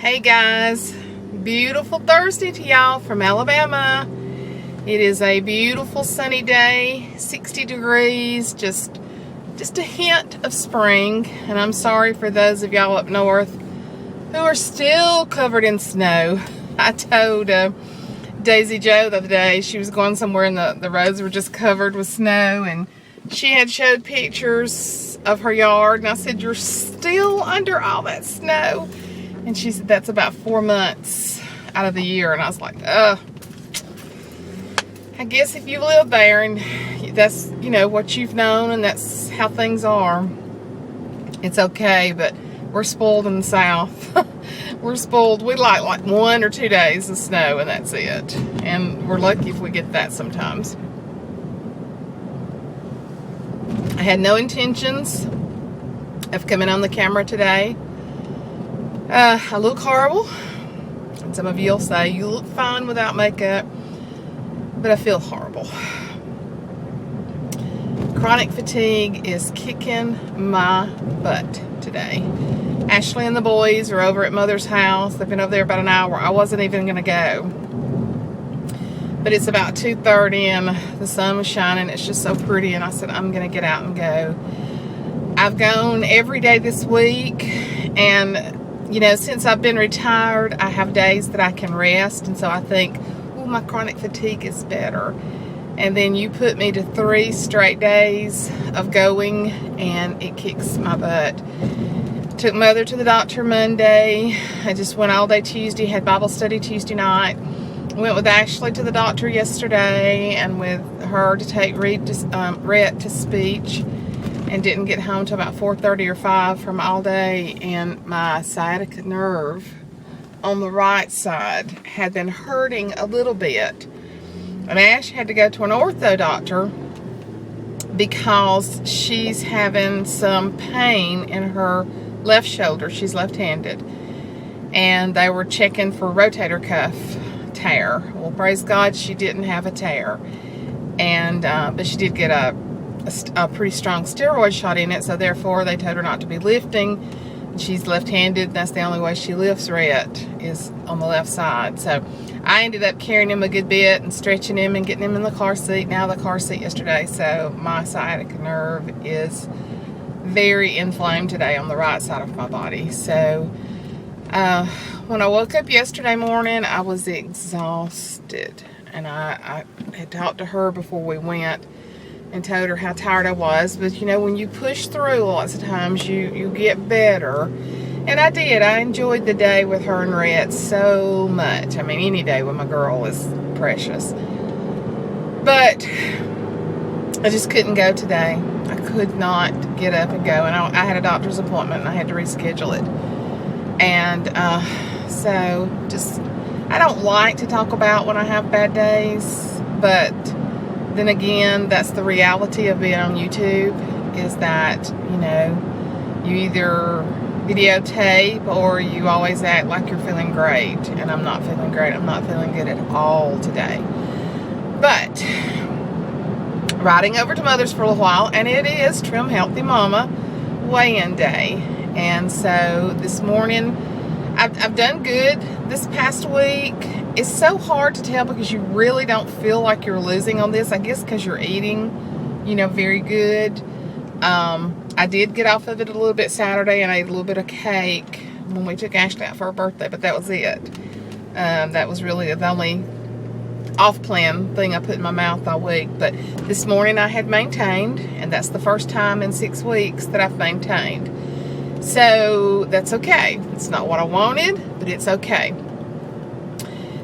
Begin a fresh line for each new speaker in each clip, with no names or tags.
Hey guys, beautiful Thursday to y'all from Alabama. It is a beautiful sunny day, 60 degrees, just a hint of spring. And I'm sorry for those of y'all up north who are still covered in snow. I told Daisy Joe the other day, she was going somewhere and the roads were just covered with snow, and she had showed pictures of her yard, and I said, "You're still under all that snow?" And she said, "That's about 4 months out of the year." And I was like, I guess if you live there and that's, what you've known and that's how things are, it's okay. But we're spoiled in the South. We're spoiled. We like 1 or 2 days of snow and that's it. And we're lucky if we get that sometimes. I had no intentions of coming on the camera today. I look horrible, and some of you will say you look fine without makeup, but I feel horrible. Chronic fatigue is kicking my butt today. Ashley and the boys are over at Mother's house. They've been over there about an hour. I wasn't even going to go, but it's about 2:30 and the sun was shining. It's just so pretty, and I said I'm going to get out and go. I've gone every day this week, and since I've been retired, I have days that I can rest, and so I think, oh, my chronic fatigue is better. And then you put me to 3 straight days of going, and it kicks my butt. Took Mother to the doctor Monday. I just went all day Tuesday, had Bible study Tuesday night. Went with Ashley to the doctor yesterday, and with her to take Rhett to speech. And didn't get home till about 4:30 or 5 from all day, and my sciatica nerve on the right side had been hurting a little bit. And Ash had to go to an ortho doctor because she's having some pain in her left shoulder. She's left-handed, and they were checking for rotator cuff tear. Well, praise God, she didn't have a tear, and but she did get a pretty strong steroid shot in it, so therefore they told her not to be lifting. She's left-handed. That's the only way she lifts Rhett is on the left side. So I ended up carrying him a good bit and stretching him and getting him in the car seat, now the car seat yesterday. So my sciatica nerve is very inflamed today on the right side of my body. So when I woke up yesterday morning, I was exhausted, and I had talked to her before we went and told her how tired I was. But when you push through lots of times, you get better. And I did. I enjoyed the day with her and Rhett so much. I mean, any day with my girl is precious. But I just couldn't go today. I could not get up and go. And I had a doctor's appointment, and I had to reschedule it. And so I don't like to talk about when I have bad days, but then again, that's the reality of being on YouTube, is that, you either videotape or you always act like you're feeling great. And I'm not feeling great. I'm not feeling good at all today. But riding over to Mother's for a little while, and it is Trim Healthy Mama weigh-in day. And so this morning, I've done good this past week. It's so hard to tell because you really don't feel like you're losing on this. I guess because you're eating, very good. I did get off of it a little bit Saturday, and I ate a little bit of cake when we took Ashley out for her birthday, but that was it. That was really the only off-plan thing I put in my mouth all week. But this morning I had maintained, and that's the first time in 6 weeks that I've maintained. So that's okay. It's not what I wanted, but it's okay.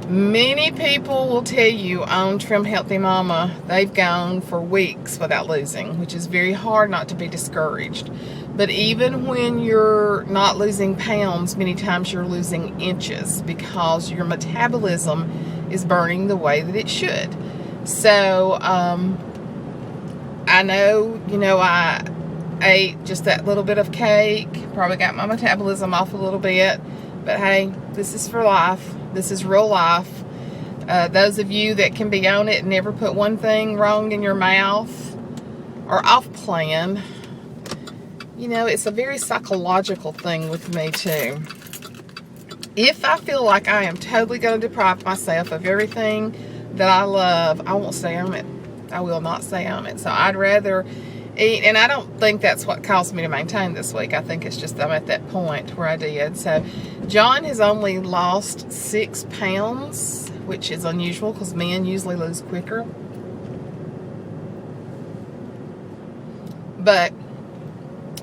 Many people will tell you on Trim Healthy Mama, they've gone for weeks without losing, which is very hard not to be discouraged. But even when you're not losing pounds, many times you're losing inches because your metabolism is burning the way that it should. So, I know, I ate just that little bit of cake, probably got my metabolism off a little bit, but hey, this is for life. This is real life. Those of you that can be on it and never put one thing wrong in your mouth or off plan, it's a very psychological thing with me too. If I feel like I am totally going to deprive myself of everything that I love, I won't stay on it. I will not stay on it. So I'd rather eat, and I don't think that's what caused me to maintain this week. I think it's just I'm at that point where I did. So John has only lost 6 pounds, which is unusual because men usually lose quicker. But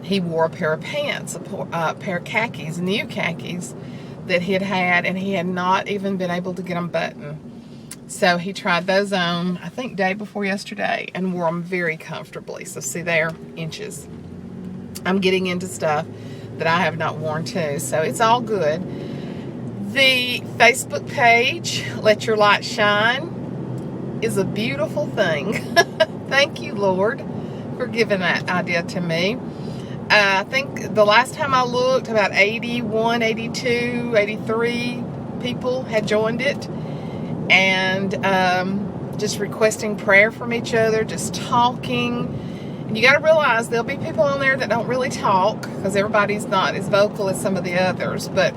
he wore a pair of pants, a pair of khakis, new khakis, that he had, and he had not even been able to get them buttoned. So he tried those on, I think, day before yesterday, and wore them very comfortably. So see there, inches. I'm getting into stuff that I have not worn too, so it's all good. The Facebook page, Let Your Light Shine, is a beautiful thing. Thank you, Lord, for giving that idea to me. I think the last time I looked, about 81, 82, 83 people had joined it. And just requesting prayer from each other, just talking. And you got to realize there'll be people on there that don't really talk because everybody's not as vocal as some of the others. But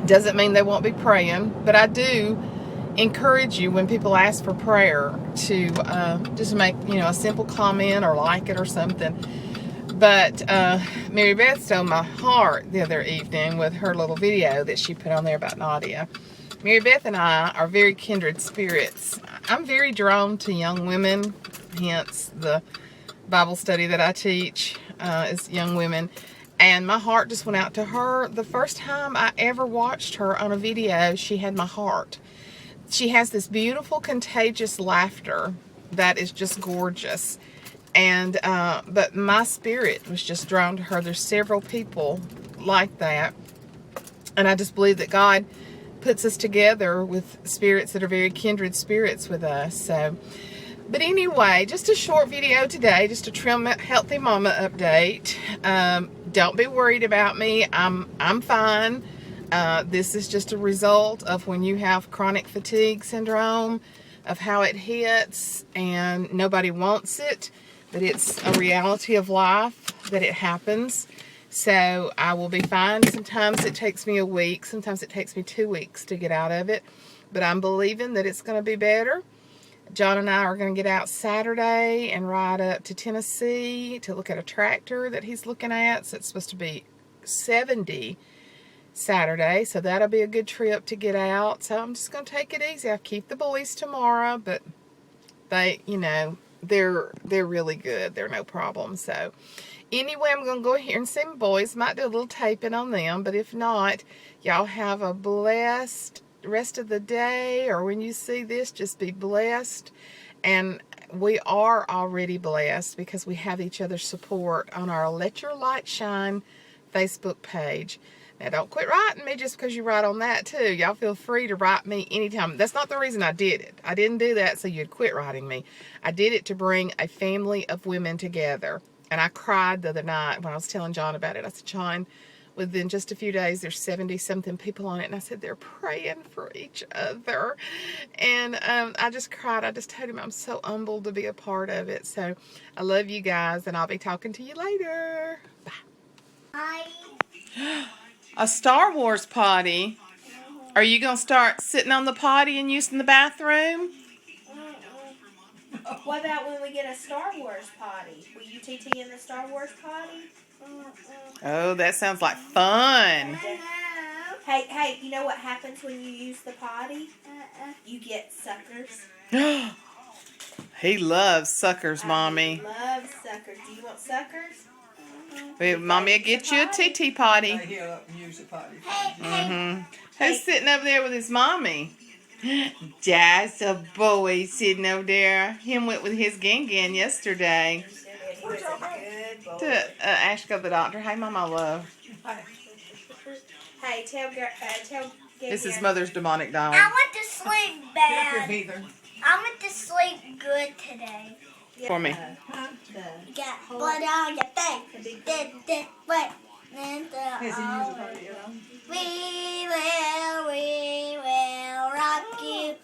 doesn't mean they won't be praying. But I do encourage you when people ask for prayer to just make, a simple comment or like it or something. But Mary Beth stole my heart the other evening with her little video that she put on there about Nadia. Mary Beth and I are very kindred spirits. I'm very drawn to young women, hence the Bible study that I teach is young women. And my heart just went out to her. The first time I ever watched her on a video, she had my heart. She has this beautiful, contagious laughter that is just gorgeous. And but my spirit was just drawn to her. There's several people like that. And I just believe that God puts us together with spirits that are very kindred spirits with us. So, but anyway, just a short video today, just a trim healthy mama update. Don't be worried about me. I'm fine. This is just a result of when you have chronic fatigue syndrome, of how it hits, and nobody wants it. But it's a reality of life that it happens. So I will be fine. Sometimes it takes me a week. Sometimes it takes me 2 weeks to get out of it. But I'm believing that it's going to be better. John and I are going to get out Saturday and ride up to Tennessee to look at a tractor that he's looking at. So it's supposed to be 70 Saturday. So that'll be a good trip to get out. So I'm just going to take it easy. I'll keep the boys tomorrow. But they, they're really good. They're no problem. So anyway, I'm going to go here and see my boys. Might do a little taping on them. But if not, y'all have a blessed rest of the day. Or when you see this, just be blessed. And we are already blessed because we have each other's support on our Let Your Light Shine Facebook page. Now, don't quit writing me just because you write on that, too. Y'all feel free to write me anytime. That's not the reason I did it. I didn't do that so you'd quit writing me. I did it to bring a family of women together. And I cried the other night when I was telling John about it. I said, John, within just a few days, there's 70-something people on it. And I said, they're praying for each other. And I just cried. I just told him I'm so humbled to be a part of it. So I love you guys, and I'll be talking to you later. Bye. Bye. A Star Wars potty? Are you going to start sitting on the potty and using the bathroom?
What about when we get a Star Wars potty? Will you TT in the Star Wars potty?
Oh, that sounds like fun.
Hey, you know what happens when you use the potty? You get suckers.
He loves suckers, Mommy.
Loves suckers. Do you want suckers?
Well, Mommy will get you a TT potty. Who's sitting over there with his mommy? Just a boy sitting over there. Him went with his Gangan yesterday.
He was a good boy.
To Ash go to the doctor. Hey, Mama, love.
Hey, tell Gangan.
This is Mother's demonic dog.
I went to sleep bad. I went to sleep good today.
For me.
Get blood on your face. Wait. We will rock you.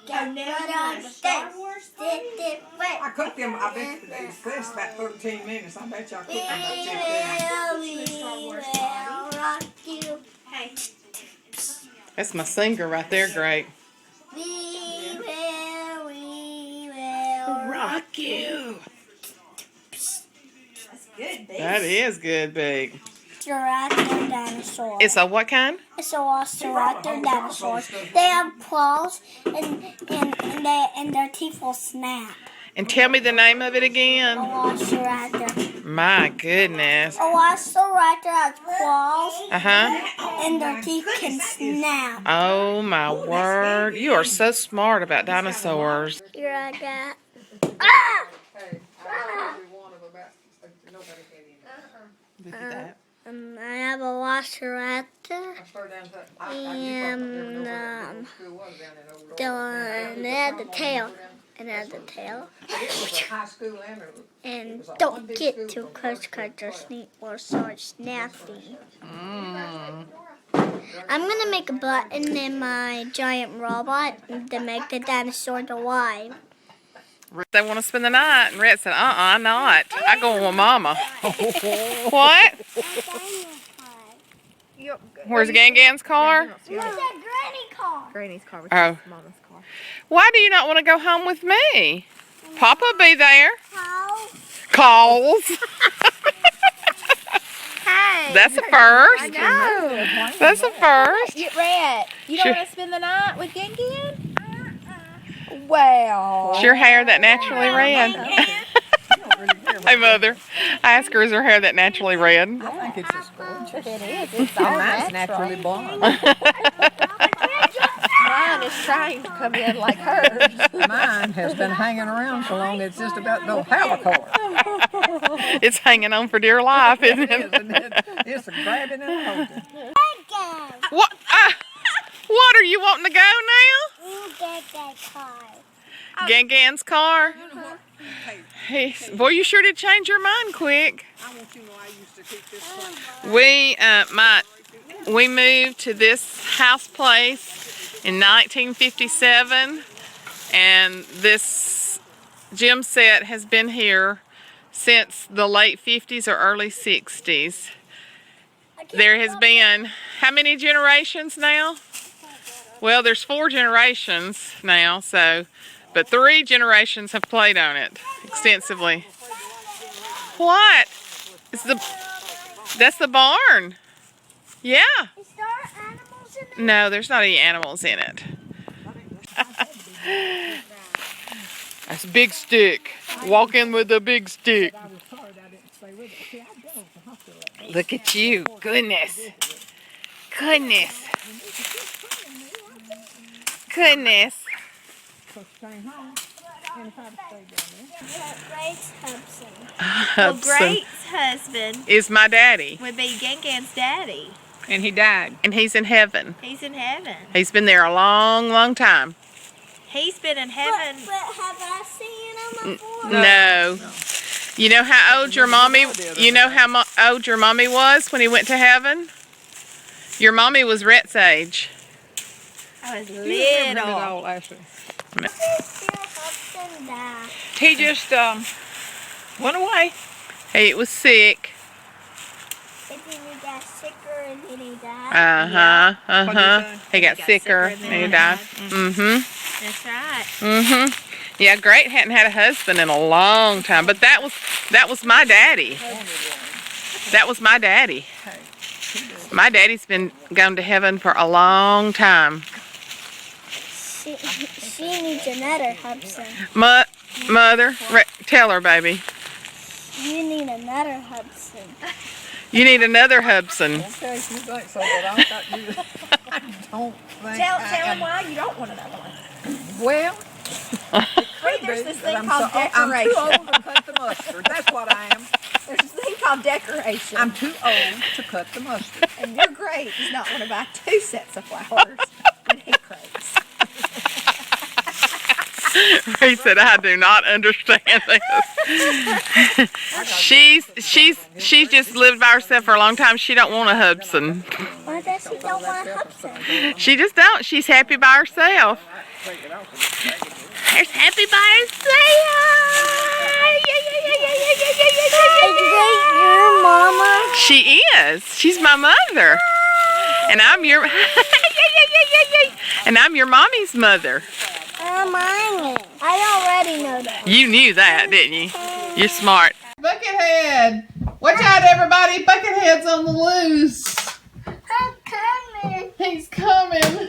Get blood on your face. Wait.
I cooked them, I bet they last about 13 minutes. I bet y'all cooked them about 10 minutes.
We will rock you.
Hey.
That's my singer right there, great.
We will
Rock you.
That's good, baby.
That is good, big.
Velociraptor dinosaur.
It's a what kind?
It's a Velociraptor dinosaur. They have claws and their teeth will snap.
And tell me the name of it
A
again.
Velociraptor.
My goodness.
A Velociraptor has claws
Uh-huh.
and their teeth can snap.
Oh, my word. You are so smart about dinosaurs.
Here I got. Ah!
Look at that.
I have a Velociraptor and it had the tail. It had the tail. And don't get too close because your sneak will start snapping. I'm going to make a button in my giant robot to make the dinosaurs alive.
They want to spend the night, and Rhett said, not. I go with Mama. What? Where's Gangan's car?
Where's that granny car?
Granny's car was
Oh.
Mama's car.
Why do you not want to go home with me? Papa be there.
How?
Calls.
Hey.
That's a first.
I know.
That's a first.
Get Red. You don't
Sure.
want to spend the night with Gangan? Well.
Is your hair that naturally red? Hey, Mother. I asked her, is her hair that naturally red?
I think it's just gorgeous.
It is. It's all
And mine's
natural.
naturally blonde.
Mine is trying to come in like hers.
Mine has been hanging around so long it's just about don't have a car.
It's hanging on for dear life, isn't it?
It's a grabbing and a holding.
What? What are you wanting to go now?
You get that car.
Gangan's car? Boy, you sure did change your mind quick.
I want you to know I used to keep this place.
We moved to this house place in 1957, and this gym set has been here since the late 50s or early 60s. There has been how many generations now? Well, there's 4 generations now, but 3 generations have played on it extensively. What? That's the barn. Yeah.
Is there animals in there?
No, there's not any animals in it. That's a big stick. Walk in with a big stick. Look at you. Goodness. Goodness. Goodness.
Grace Hudson.
Well, Great's husband
Is my daddy.
would be Gangan's daddy.
And he died.
And he's in heaven.
He's in heaven.
He's been there a long, long time.
He's been in heaven.
But have I seen him before?
No. You know how old your mommy? You know how old your mommy was when he went to heaven? Your mommy was Rhett's age.
I was
Little.
little.
Actually.
Hudson died.
He just went away.
He was sick.
And then he got sicker and then he died.
He got sicker and he died.
That's right.
Yeah, Great hadn't had a husband in a long time, but that was my daddy. That was my daddy. My daddy's been gone to heaven for a long time.
She needs another Hudson.
Mother, tell her, baby.
You need another Hudson.
You need another Hudson.
Don't tell you think so, but I don't think
Tell
I
him
am.
why you don't want another one.
Well,
There's this thing
I'm
called
I'm
decoration.
too old to cut the mustard. That's what I am.
There's this thing called decoration.
I'm too old to cut the mustard.
And your Great does not want to buy 2 sets of flowers when he craves.
He said, I do not understand this. She's just lived by herself for a long time. She don't want a Hudson.
Why does she don't want a Hudson?
She just don't. She's happy by herself. She's happy by herself. She is. She's my mother. And I'm your and I'm your mommy's mother.
Mine. I already know that.
You knew that, didn't you? You're smart. Buckethead. Watch out, everybody. Buckethead's on the loose.
I'm coming.
He's coming.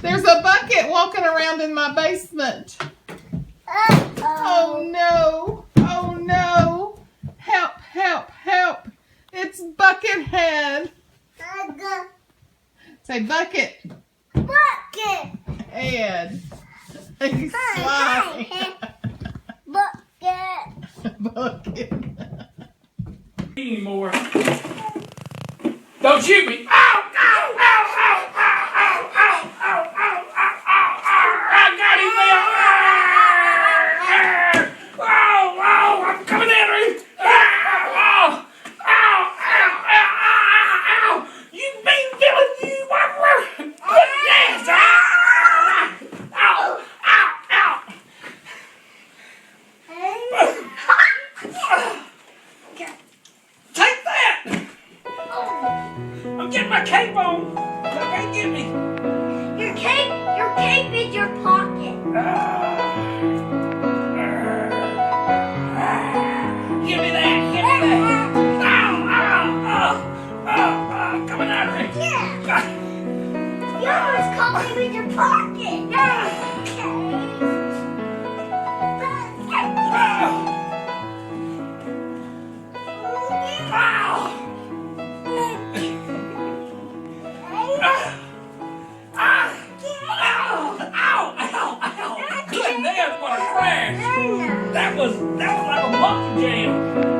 There's a bucket walking around in my basement. Oh no. Oh no. Help, help, help. It's Buckethead. Say bucket.
Bucket.
Head. He's sliding.
Bucket.
Bucket.
Anymore. Don't shoot me. Ow, ow, ow, ow, ow, ow, ow, ow, ow, ow, ow. I got him there. Ow, ow, I'm coming at her. Ow, ow, ow, ow, ow, ow. You mean villain, you. Yes. Ow, ow, ow. Take that. I'm getting my cape on. You can't get me.
Your cape is your pocket.
Give me that. Give me that. Ow, ow, ow, ow, coming out of it.
Yeah. You almost caught me with your pocket.
That was like a monkey jam.